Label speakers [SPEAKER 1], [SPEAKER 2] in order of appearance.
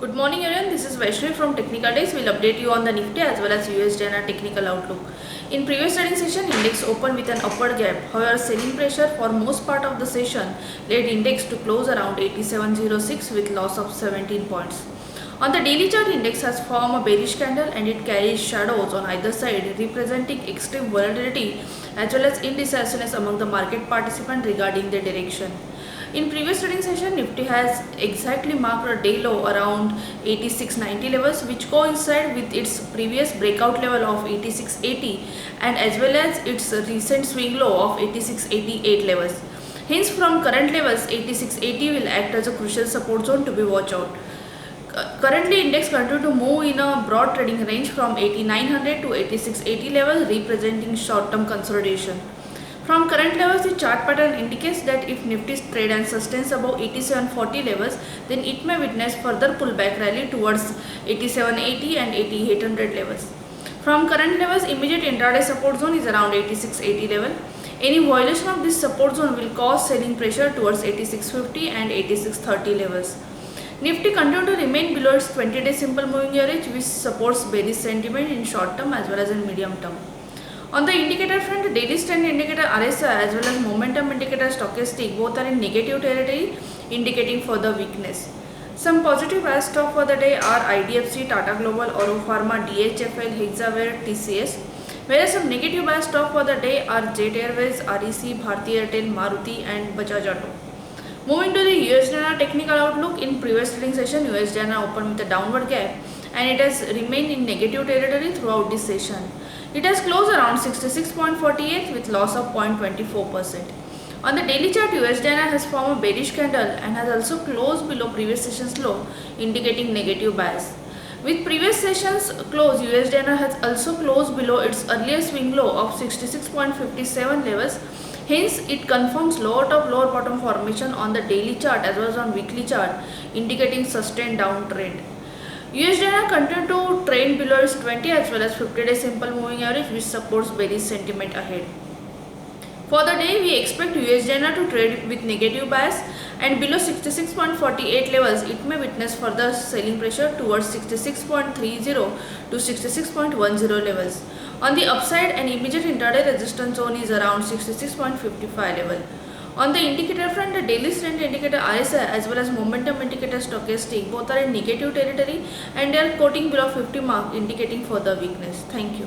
[SPEAKER 1] Good morning everyone, this is Vaishnavi from Technical Days. We'll update you on the Nifty as well as USD and our technical outlook. In previous trading session, index opened with an upward gap. However, selling pressure for most part of the session led index to close around 8706 with loss of 17 points. On the daily chart, index has formed a bearish candle and it carries shadows on either side representing extreme volatility as well as indecisiveness among the market participants regarding their direction. In previous trading session, Nifty has exactly marked a day low around 8690 levels, which coincide with its previous breakout level of 8680 and as well as its recent swing low of 8688 levels. Hence, from current levels, 8680 will act as a crucial support zone to be watched out. Currently, index continue to move in a broad trading range from 8900 to 8680 level, representing short-term consolidation. From current levels, the chart pattern indicates that if Nifty trade and sustains above 8740 levels, then it may witness further pullback rally towards 8780 and 8800 levels. From current levels, immediate intraday support zone is around 8680 level. Any violation of this support zone will cause selling pressure towards 8650 and 8630 levels. Nifty continue to remain below its 20-day simple moving average, which supports bearish sentiment in short term as well as in medium term. On the indicator front, the daily strength indicator RSI as well as momentum indicator stochastic both are in negative territory, indicating further weakness. Some positive bias stock for the day are IDFC, Tata Global, Oro Pharma, DHFL, Hexaware, TCS. Whereas some negative bias stock for the day are Jet Airways, REC, Bharti Airtel, Maruti and Bajaj Auto. Moving to the USD technical outlook, in previous trading session, USD opened with a downward gap and it has remained in negative territory throughout this session. It has closed around 66.48 with loss of 0.24%. On the daily chart, USD has formed a bearish candle and has also closed below previous session's low, indicating negative bias. With previous session's close, USD has also closed below its earlier swing low of 66.57 levels. Hence, it confirms lower top lower bottom formation on the daily chart as well as on weekly chart, indicating sustained downtrend. USD continue to trend below its 20 as well as 50-day simple moving average, which supports bearish sentiment ahead. For the day, we expect USD to trade with negative bias and below 66.48 levels, it may witness further selling pressure towards 66.30 to 66.10 levels. On the upside, an immediate intraday resistance zone is around 66.55 level. On the indicator front, the daily strength indicator RSI as well as momentum indicator stochastic both are in negative territory and they are quoting below 50 mark, indicating further weakness. Thank you.